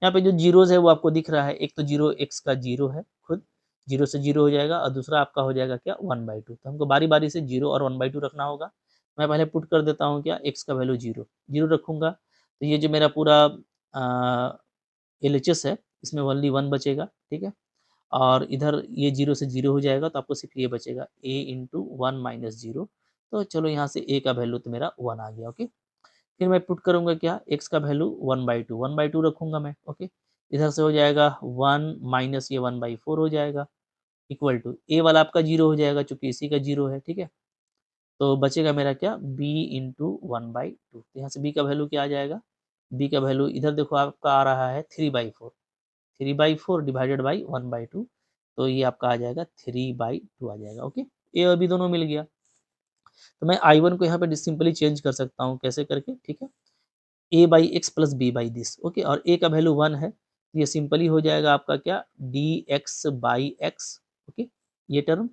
Speaker 1: यहाँ पे जो जीरोज़ है वो आपको दिख रहा है, एक तो 0 x का 0 है खुद, 0 से 0 हो जाएगा और दूसरा आपका हो जाएगा क्या 1/2। तो हमको बारी-बारी से 0 और 1/2 रखना होगा। मैं पहले पुट कर देता हूँ क्या x का वैल्यू 0, 0 रखूँगा तो ये जो मेरा पूरा एलएचएस है इसमें ओनली 1 बचेगा, ठीक है? और इधर ये 0 से 0 हो जाएगा तो आपको सिर्फ ये बचेगा a इंटू 1 माइनस 0। तो चलो यहाँ से a का वैल्यू तो मेरा 1 आ गया, ओके। फिर मैं पुट करूँगा क्या x का वैल्यू 1/2 रखूँगा मैं, ओके। इधर से हो जाएगा 1 माइनस ये 1/4 हो जाएगा इक्वल टू a वाला आपका 0 हो जाएगा चूँकि इसी का 0 है, ठीक है। तो बचेगा मेरा क्या b इंटू 1/2। तो यहाँ से b का वैल्यू क्या आ जाएगा? b का वैल्यू इधर देखो आपका आ रहा है 3/4, 3/4 डिवाइडेड बाई 1/2। तो ये आपका आ जाएगा 3/2 आ जाएगा, ओके। ए और बी दोनों मिल गया। तो मैं I1 को यहाँ पे सिंपली चेंज कर सकता हूँ कैसे करके, ठीक है। a by x plus B by this, okay. और a का वैल्यू 1 है, ये सिंपली हो जाएगा आपका क्या dx बाई एक्स, ओके, ये टर्म,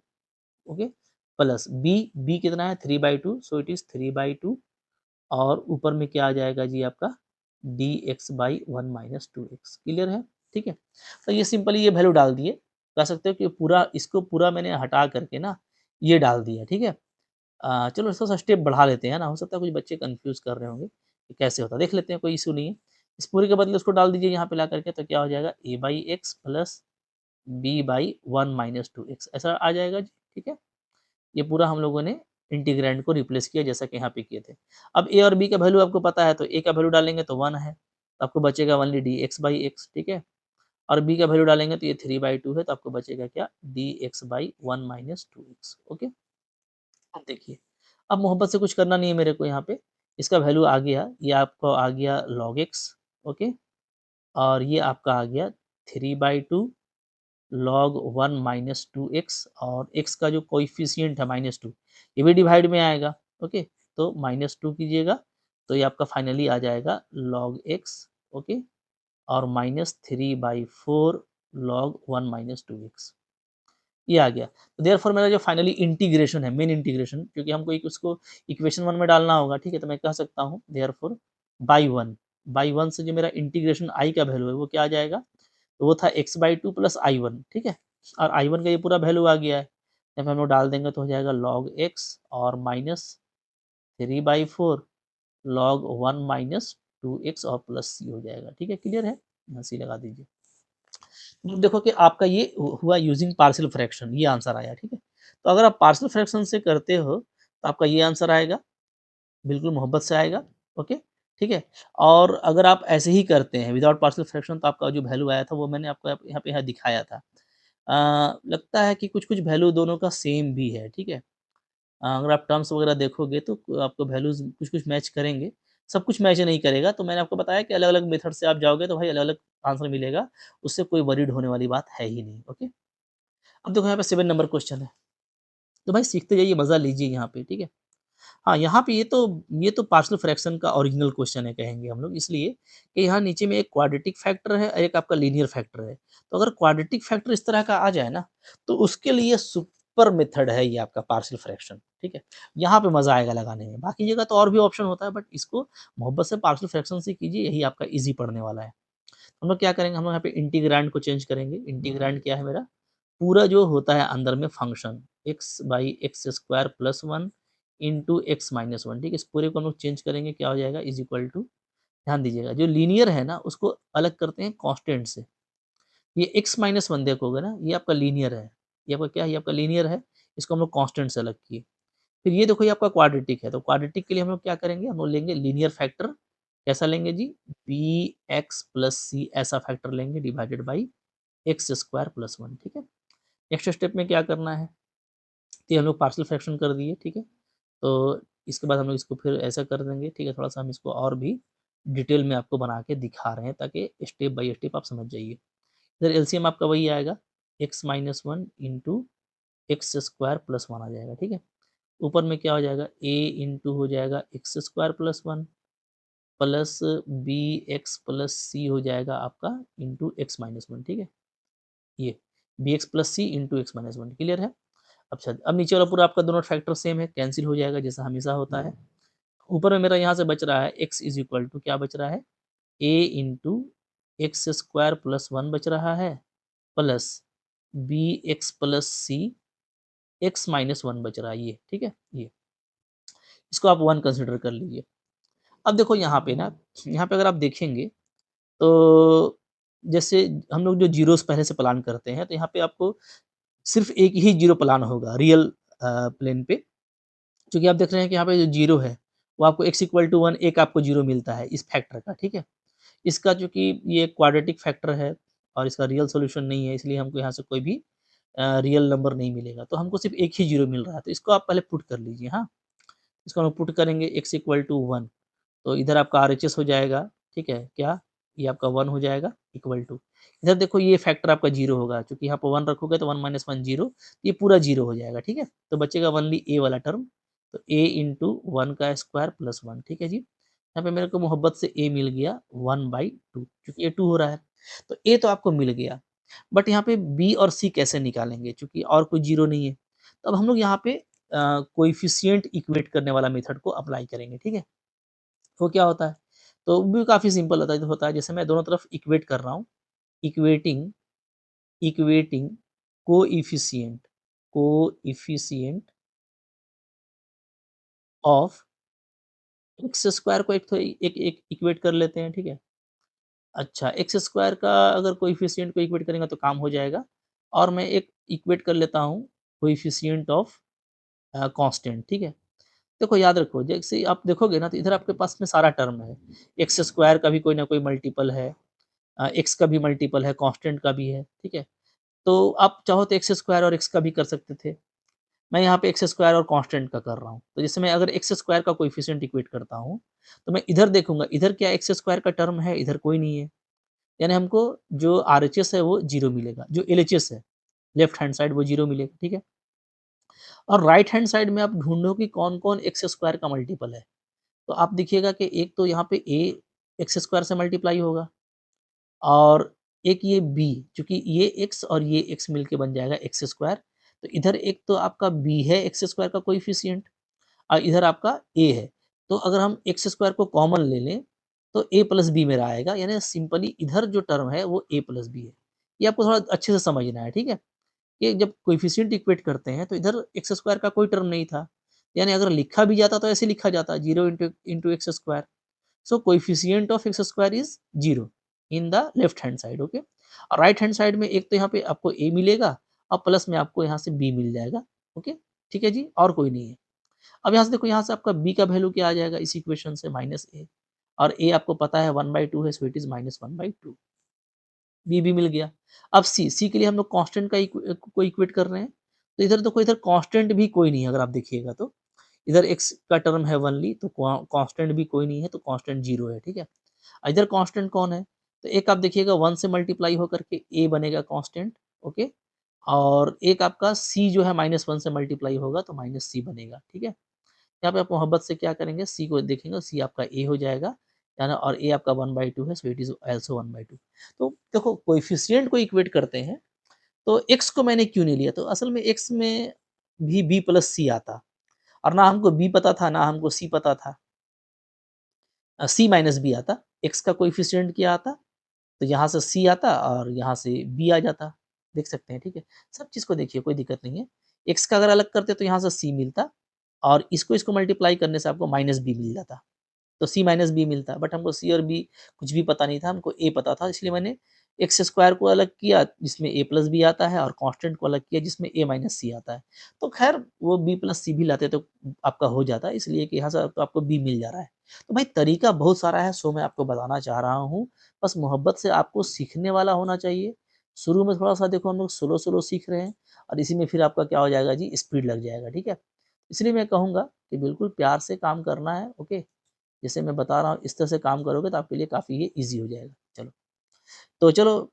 Speaker 1: ओके, प्लस b कितना है 3/2, सो इट इज 3/2 और ऊपर में क्या आ जाएगा जी आपका dx by 1 minus 2x, clear है, ठीक है। तो ये सिंपली ये वैल्यू डाल दिए, कह सकते हो कि पूरा इसको पूरा मैंने हटा करके ना ये डाल दिया, ठीक है। चलो थोड़ा-सा स्टेप बढ़ा लेते हैं ना, हो सकता है कुछ बच्चे कन्फ्यूज़ कर रहे होंगे कि कैसे होता है, देख लेते हैं, कोई इश्यू नहीं है। इस पूरे के बदले उसको डाल दीजिए यहाँ पे ला करके तो क्या हो जाएगा a by x plus b by 1 minus 2x ऐसा आ जाएगा जी, ठीक है। ये पूरा हम लोगों ने इंटीग्रैंड को रिप्लेस किया जैसा कि यहाँ पे किए थे। अब a और b का वैल्यू आपको पता है तो a का वैल्यू डालेंगे तो 1 है, तो आपको बचेगा ओनली dx बाई एक्स, ठीक है। और b का वैल्यू डालेंगे तो ये 3/2 है तो आपको बचेगा क्या dx by 1 minus 2x, okay. अब देखिए, अब मोहब्बत से कुछ करना नहीं है मेरे को यहाँ पे, इसका वैल्यू आ गया, ये आपको आ गया log x, ओके। और ये आपका आ गया 3/2 log 1 माइनस 2x और x का जो कोएफ़िशिएंट है -2 ये भी डिवाइड में आएगा, ओके। तो -2 कीजिएगा तो ये आपका फाइनली आ जाएगा log x, ओके, और -3/4 log 1 माइनस 2x ये आ गया। तो देयरफॉर मेरा जो फाइनली इंटीग्रेशन है, मेन इंटीग्रेशन क्योंकि हमको एक उसको इक्वेशन 1 में डालना होगा, ठीक है? तो मैं कह सकता हूँ देयरफॉर बाई 1 से जो मेरा इंटीग्रेशन i का वैल्यू है वो क्या आ जाएगा? तो वो था x/2 प्लस i1, ठीक है? और i1 का ये पूरा वैल्यू आ गया है। जब हम लोग डाल देंगे तो हो जाएगा log x और माइनस 3/4 log 1 माइनस 2x और प्लस c हो जाएगा, ठीक है? क्लियर है? यहाँ c लगा दीजिए। देखो कि आपका ये हुआ यूजिंग पार्शियल फ्रैक्शन, ये आंसर आया, ठीक है। तो अगर आप पार्शियल फ्रैक्शन से करते हो तो आपका ये आंसर आएगा, बिल्कुल मोहब्बत से आएगा, ओके, ठीक है। और अगर आप ऐसे ही करते हैं विदाउट पार्शियल फ्रैक्शन तो आपका जो वैल्यू आया था वो मैंने आपको यहाँ दिखाया था। लगता है कि कुछ-कुछ वैल्यू दोनों का सेम भी है, ठीक है। अगर आप टर्म्स वगैरह देखोगे तो आपको वैल्यूज़ कुछ-कुछ मैच करेंगे, सब कुछ मैच नहीं करेगा। तो मैंने आपको बताया कि अलग-अलग मेथड से आप जाओगे तो भाई अलग-अलग आंसर मिलेगा, उससे कोई वरीड होने वाली बात है ही नहीं, ओके। अब देखो यहाँ पे 7 नंबर क्वेश्चन है, तो भाई सीखते जाइए, मज़ा लीजिए यहाँ पे, ठीक है। हाँ, यहाँ पे ये तो पार्शियल फ्रैक्शन का ओरिजिनल क्वेश्चन है कहेंगे हम लोग इसलिए कि यहाँ नीचे में एक क्वाड्रेटिक फैक्टर है और एक आपका लीनियर फैक्टर है। तो अगर क्वाड्रेटिक फैक्टर इस तरह का आ जाए ना, तो उसके लिए सुपर मेथड है ये आपका पार्शियल फ्रैक्शन, ठीक है? यहाँ पे मज़ा आएगा लगाने में। बाकी जगह तो और भी ऑप्शन होता है बट इसको मोहब्बत से पार्शियल फ्रैक्शन से कीजिए, यही आपका ईज़ी पड़ने वाला है। हम लोग क्या करेंगे, हम लोग यहाँ पे इंटीग्रैंड को चेंज करेंगे। इंटीग्रैंड क्या है मेरा? पूरा जो होता है अंदर में function x by x square plus 1 into x minus 1, ठीक है? इस पूरे को हम लोग चेंज करेंगे, क्या हो जाएगा इज़ इक्वल टू, ध्यान दीजिएगा जो लीनियर है ना उसको अलग करते हैं कांस्टेंट से। ये x माइनस 1 देखोगे ना ये आपका लीनियर है, ये आपका क्या है? ये आपका लीनियर है, इसको हम लोग कांस्टेंट से अलग किए। फिर ये देखो ये आपका क्वाड्रेटिक है, तो क्वाड्रेटिक के लिए हम लोग क्या करेंगे, हम लोग लेंगे लीनियर फैक्टर, कैसा लेंगे जी? bx प्लस c ऐसा फैक्टर लेंगे divided by x square plus 1, ठीक है? नेक्स्ट स्टेप में क्या करना है, तो ये हम लोग पार्शियल फ्रैक्शन कर दिए, ठीक है? तो इसके बाद हम लोग इसको फिर ऐसा कर देंगे, ठीक है? थोड़ा-सा हम इसको और भी डिटेल में आपको बना के दिखा रहे हैं ताकि स्टेप बाय स्टेप आप समझ जाइए। इधर एलसीएम आपका वही आएगा, x minus 1 into x square plus 1 आ जाएगा, ठीक है? ऊपर में क्या हो जाएगा, a इंटू हो जाएगा X square plus 1 plus B X plus C हो जाएगा आपका इंटू एक्स माइनस 1, ठीक है? ये बी एक्स प्लस सी इंटू एक्स माइनस 1, क्लियर है? अच्छा, अब नीचे वाला पूरा आपका दोनों फैक्टर सेम है, कैंसल हो जाएगा जैसा हमेशा होता है। ऊपर में मेरा यहाँ से बच रहा है x इज़ इक्वल टू क्या बच रहा है? a into x square plus 1 बच रहा है, प्लस बी एक्स प्लस सी एक्स माइनस वन बच रहा है ये, ठीक है, ये इसको आप वन कंसिडर कर लीजिए। अब देखो यहाँ पे ना, यहाँ पे अगर आप देखेंगे तो जैसे हम लोग जो जीरोस पहले से प्लान करते हैं, तो यहाँ पे आपको सिर्फ एक ही जीरो प्लान होगा रियल प्लेन पे, क्योंकि आप देख रहे हैं कि यहाँ पे जो जीरो है वो आपको x इक्वल टू वन एक आपको जीरो मिलता है इस फैक्टर का, ठीक है। इसका चूंकि ये क्वाड्रेटिक फैक्टर है और इसका रियल सोल्यूशन नहीं है, इसलिए हमको यहाँ से कोई भी रियल नंबर नहीं मिलेगा, तो हमको सिर्फ एक ही जीरो मिल रहा है, तो इसको आप पहले पुट कर लीजिए। हाँ, इसको हम पुट करेंगे x इक्वल टू वन, तो इधर आपका RHS हो जाएगा, ठीक है, क्या ये आपका वन हो जाएगा इक्वल टू, इधर देखो ये फैक्टर आपका जीरो होगा, क्योंकि यहाँ पर वन रखोगे तो वन माइनस वन जीरो, ये पूरा जीरो हो जाएगा, ठीक है। तो बचेगा ओनली ए वाला टर्म, तो a इंटू वन का स्क्वायर प्लस वन, ठीक है जी। यहाँ पे मेरे को मोहब्बत से a मिल गया वन बाई टू, क्योंकि ये टू हो रहा है, तो a तो आपको मिल गया। बट यहाँ पे b और c कैसे निकालेंगे, क्योंकि और कोई जीरो नहीं है, तो अब हम लोग यहाँ पे कोएफिशिएंट इक्वेट करने वाला मेथड को अप्लाई करेंगे, ठीक है। वो क्या होता है, तो वो भी काफ़ी सिंपल होता है, जैसे मैं दोनों तरफ इक्वेट कर रहा हूँ, equating equating coefficient coefficient of x square को एक तो एक इक्वेट कर लेते हैं, ठीक है। अच्छा, एक्स स्क्वायर का अगर कोएफिशिएंट को इक्वेट करेंगे तो काम हो जाएगा, और मैं एक इक्वेट कर लेता हूँ कोएफिशिएंट ऑफ कांस्टेंट, ठीक है। देखो याद रखो, जैसे आप देखोगे ना तो इधर आपके पास में सारा टर्म है, एक्स स्क्वायर का भी कोई ना कोई मल्टीपल है, एक्स का भी मल्टीपल है, कांस्टेंट का भी है, ठीक है। तो आप चाहो तो एक्स स्क्वायर और एक्स का भी कर सकते थे, मैं यहाँ पे एक्स स्क्वायर और कांस्टेंट का कर रहा हूँ। तो जैसे मैं अगर एक्स स्क्वायर का कोएफिशिएंट इक्वेट करता हूँ, तो मैं इधर देखूंगा, इधर क्या एक्स स्क्वायर का टर्म है, इधर कोई नहीं है, यानी हमको जो RHS है वो जीरो मिलेगा, जो LHS है लेफ्ट हैंड साइड वो जीरो मिलेगा, ठीक है। और राइट हैंड साइड में आप ढूंढो कि कौन कौन एक्स स्क्वायर का मल्टीपल है, तो आप देखिएगा कि एक तो यहाँ पे a एक्स स्क्वायर से मल्टीप्लाई होगा, और एक ये b, चूंकि ये x और ये x मिलके बन जाएगा एक्स स्क्वायर, तो इधर एक तो आपका b है एक्स स्क्वायर का कोएफिशिएंट, और इधर आपका a है, तो अगर हम एक्स स्क्वायर को कॉमन ले लें तो a प्लस बी मेरा आएगा, यानी सिंपली इधर जो टर्म है वो a प्लस बी है। ये आपको थोड़ा अच्छे से समझना है, ठीक है। कि जब कोएफिशिएंट इक्वेट करते हैं तो इधर एक्स स्क्वायर का कोई टर्म नहीं था, यानी अगर लिखा भी जाता तो ऐसे लिखा जाता zero into x square, so coefficient of x square is zero in the left hand side, okay. और राइट हैंड साइड में एक तो यहाँ पे आपको a मिलेगा, और प्लस में आपको यहाँ से b मिल जाएगा, ओके, ठीक है जी, और कोई नहीं है। अब यहाँ से देखो, यहाँ से आपका b का वैल्यू क्या आ जाएगा इस इक्वेशन से, माइनस a, और a आपको पता है वन बाई टू है, so it is minus one by two, b भी मिल गया। अब सी के लिए हम लोग कांस्टेंट का को इक्वेट कर रहे हैं, तो इधर देखो, इधर कांस्टेंट भी कोई नहीं है, अगर आप देखिएगा तो इधर एक्स का टर्म है वनली, तो कांस्टेंट भी कोई नहीं है, तो कांस्टेंट जीरो है, ठीक है। इधर कांस्टेंट कौन है, तो एक आप देखिएगा वन से मल्टीप्लाई होकर के ए बनेगा कांस्टेंट, ओके, और एक आपका सी जो है माइनस वन से मल्टीप्लाई होगा तो माइनस सी बनेगा, ठीक है। यहाँ पे आप मोहब्बत से क्या करेंगे, सी को देखेंगे, सी आपका ए हो जाएगा, यानी, और ए आपका वन बाई टू है, so it is also one by to. तो देखो, कोएफिशिएंट को इक्वेट करते हैं, तो एक्स को मैंने क्यों नहीं लिया, तो असल में एक्स में भी बी प्लस सी आता, और ना हमको बी पता था ना हमको सी पता था, सी माइनस बी आता, एक्स का कोएफिशिएंट क्या आता, तो यहाँ से सी आता और यहाँ से बी आ जाता, देख सकते हैं, ठीक है। सब चीज़ को देखिए, कोई दिक्कत नहीं है। एक्स का अगर अलग करते तो यहाँ से सी मिलता, और इसको इसको मल्टीप्लाई करने से आपको माइनस बी मिल जाता, तो सी माइनस बी मिलता, बट हमको सी और बी कुछ भी पता नहीं था, हमको ए पता था, इसलिए मैंने एक्स स्क्वायर को अलग किया जिसमें ए प्लस बी आता है, और कांस्टेंट को अलग किया जिसमें ए माइनस सी आता है। तो खैर वो बी प्लस सी भी लाते तो आपका हो जाता, इसलिए कि यहाँ से तो आपको बी मिल जा रहा है। तो भाई तरीका बहुत सारा है, सो मैं आपको बताना चाह रहा हूँ, बस मोहब्बत से आपको सीखने वाला होना चाहिए। शुरू में थोड़ा सा देखो हम लोग स्लो स्लो सीख रहे हैं, और इसी में फिर आपका क्या हो जाएगा जी, स्पीड लग जाएगा, ठीक है। इसलिए मैं कहूँगा कि बिल्कुल प्यार से काम करना है, ओके। जैसे मैं बता रहा हूँ इस तरह से काम करोगे तो आपके लिए काफ़ी ये ईज़ी हो जाएगा। चलो, तो चलो,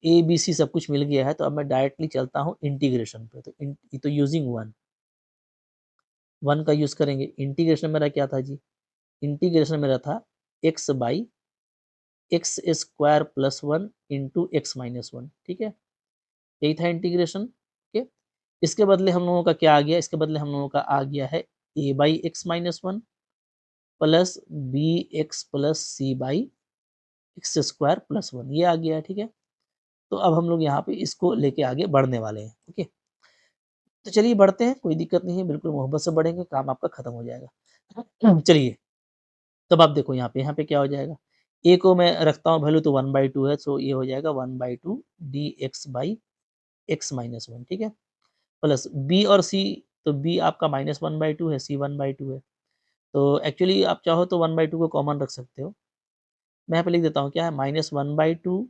Speaker 1: ए, बी, सी सब कुछ मिल गया है, तो अब मैं डायरेक्टली चलता हूँ इंटीग्रेशन पे, तो यूज़िंग वन, वन का यूज़ करेंगे। इंटीग्रेशन मेरा क्या था जी? इंटीग्रेशन मेरा था x by x square plus one into x minus one, ठीक है? यही था इंटीग्रेशन, ओके। इसके बदले हम लोगों का क्या आ गया? इसके बदले हम लोगों का आ गया है A by x minus one plus B X plus C by x square plus one, ये आ गया है, ठीक है। तो अब हम लोग यहाँ पे इसको लेके आगे बढ़ने वाले हैं। ओके, तो चलिए बढ़ते हैं, कोई दिक्कत नहीं है, बिल्कुल मोहब्बत से बढ़ेंगे, काम आपका खत्म हो जाएगा। चलिए, तब आप देखो यहाँ पे क्या हो जाएगा, ए को मैं रखता हूँ वैल्यू तो 1/2 है, सो ये हो जाएगा 1/2 dx/x-1, ठीक है? प्लस बी और सी, तो बी आपका -1/2 है, सी 1/2 है। तो एक्चुअली आप चाहो तो 1/2 को कॉमन रख सकते हो। मैं यहाँ पे लिख देता हूँ क्या है, -1/2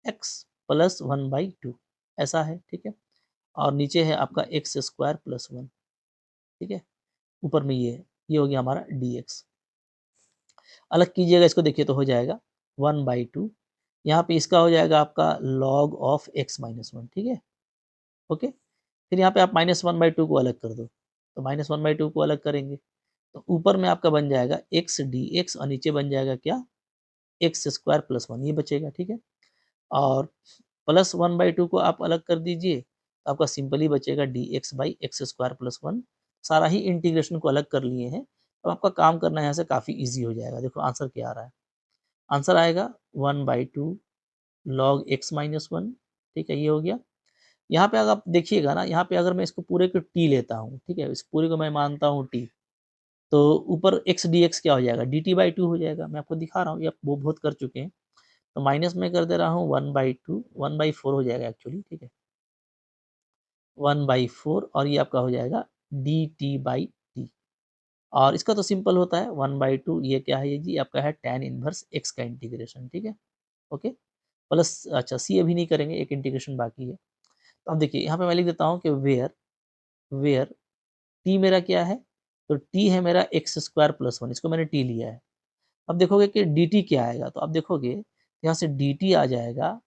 Speaker 1: x प्लस 1/2 ऐसा है, ठीक है? और नीचे है आपका x² प्लस 1, ठीक है? ऊपर में ये है, ये हो गया हमारा dx। अलग कीजिएगा इसको, देखिए तो हो जाएगा 1/2, यहाँ पे इसका हो जाएगा आपका log ऑफ x-1, ठीक है? ओके? फिर यहाँ पे आप -1/2 को अलग कर दो, तो -1/2 को अलग करेंगे, तो ऊपर में आपका बन जाएगा x dx और नीचे बन जाएगा क्या, x² प्लस 1 ये बचेगा, ठीक है? और प्लस 1/2 को आप अलग कर दीजिए, तो आपका सिंपली बचेगा dx/x² प्लस 1। सारा ही इंटीग्रेशन को अलग कर लिए हैं, तो आपका काम करना यहाँ से काफ़ी ईज़ी हो जाएगा। देखो आंसर क्या आ रहा है, आंसर आएगा 1/2 log x-1, ठीक है? ये हो गया। यहाँ पे अगर आप देखिएगा ना, यहाँ पे अगर मैं इसको पूरे को t लेता हूँ, ठीक है? इस पूरे को मैं मानता हूँ t, तो ऊपर x dx क्या हो जाएगा, dt/2 हो जाएगा। मैं आपको दिखा रहा हूँ, ये आप वो बहुत कर चुके हैं। तो माइनस में कर दे रहा हूँ 1/2, 1/4 हो जाएगा एक्चुअली, ठीक है? 1/4 और ये आपका हो जाएगा dt/t। और इसका तो सिंपल होता है 1/2, ये क्या है, ये जी आपका है tan इनवर्स x का इंटीग्रेशन, ठीक है? ओके, प्लस अच्छा सी अभी नहीं करेंगे, एक इंटीग्रेशन बाकी है। तो अब देखिए यहाँ पे मैं लिख देता हूँ कि वेयर वेयर t मेरा क्या है, तो t है मेरा x² प्लस 1, इसको मैंने t लिया है। अब देखोगे कि dt क्या आएगा, तो अब देखोगे यहाँ से dt आ जाएगा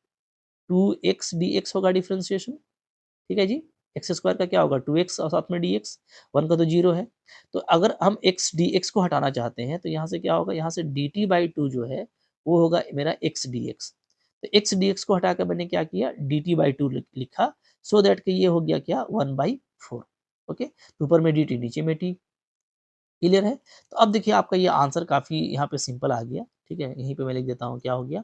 Speaker 1: 2x dx होगा डिफरेंशिएशन, ठीक है जी? एक्स स्क्वायर का क्या होगा 2x और साथ में dx, 1 का तो 0 है। तो अगर हम x dx को हटाना चाहते हैं, तो यहाँ से क्या होगा, यहाँ से dt/2 जो है, वो होगा मेरा x dx। तो x dx को हटा के मैंने क्या किया, dt/2 लिखा, सो दैट कि ये हो गया क्या 1/4। ओके, तो ऊपर में dt नीचे में t, क्लियर है? तो अब देखिए आपका ये आंसर काफ़ी यहाँ पे सिंपल आ गया, ठीक है? यहीं पे मैं लिख देता हूँ क्या हो गया,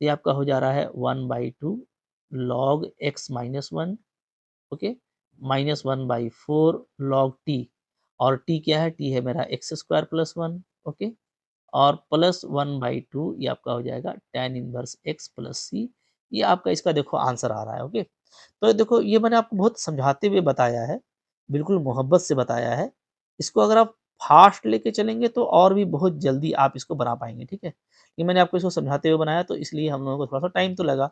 Speaker 1: ये आपका हो जा रहा है 1/2 log x-1, okay, -1/4 log t, और t क्या है, t है मेरा x² प्लस 1, ओके, और प्लस 1/2 ये आपका हो जाएगा tan inverse x plus c। ये आपका इसका देखो आंसर आ रहा है। ओके, तो देखो ये मैंने आपको बहुत समझाते हुए बताया है, बिल्कुल मोहब्बत से बताया है। इसको अगर आप फास्ट लेके चलेंगे तो और भी बहुत जल्दी आप इसको बना पाएंगे, ठीक है? ये मैंने आपको इसको समझाते हुए बनाया, तो इसलिए हम लोगों को थोड़ा सा टाइम तो लगा,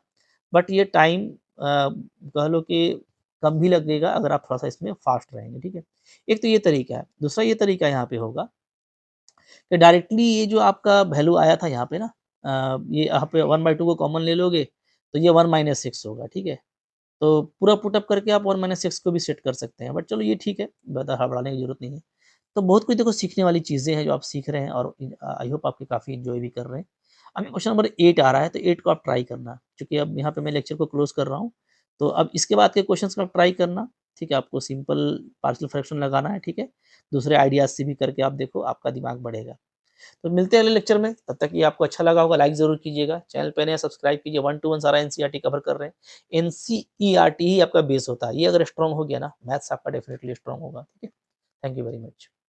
Speaker 1: बट ये टाइम कह लो कि कम भी लगेगा अगर आप थोड़ा सा इसमें फास्ट रहेंगे, ठीक है? एक तो ये तरीका है। दूसरा ये तरीका यहाँ पे होगा कि डायरेक्टली ये जो आपका वैल्यू आया था यहाँ पे ना, ये यहाँ पे 1/2 को कॉमन ले लोगे, तो ये 1 - 6 होगा, ठीक है? तो पूरा पुटअप करके आप 1 - 6 को भी सेट कर सकते हैं, बट चलो ये ठीक है, ज़्यादा हड़बड़ाने की ज़रूरत नहीं है। तो बहुत कुछ देखो सीखने वाली चीज़ें हैं जो आप सीख रहे हैं, और आई होप आपके काफ़ी एन्जॉय भी कर रहे हैं। अभी क्वेश्चन नंबर 8 आ रहा है, तो 8 को आप ट्राई करना, क्योंकि अब यहाँ पे मैं लेक्चर को क्लोज़ कर रहा हूँ। तो अब इसके बाद के क्वेश्चंस को आप ट्राई करना, ठीक है? आपको सिंपल पार्शियल फ्रैक्शन लगाना है, ठीक है? दूसरे आइडियाज़ से भी करके आप देखो, आपका दिमाग बढ़ेगा। तो मिलते हैं अगले लेक्चर में, तब तक ये आपको अच्छा लगा होगा लाइक ज़रूर कीजिएगा, चैनल पे नए सब्सक्राइब कीजिए। 1 टू 1 सारा एनसीईआरटी कवर कर रहे हैं। एनसीईआरटी ही आपका बेस होता है, ये अगर स्ट्रॉन्ग हो गया ना, मैथ्स आपका डेफिनिटली स्ट्रॉन्ग होगा, ठीक है? Thank you very much.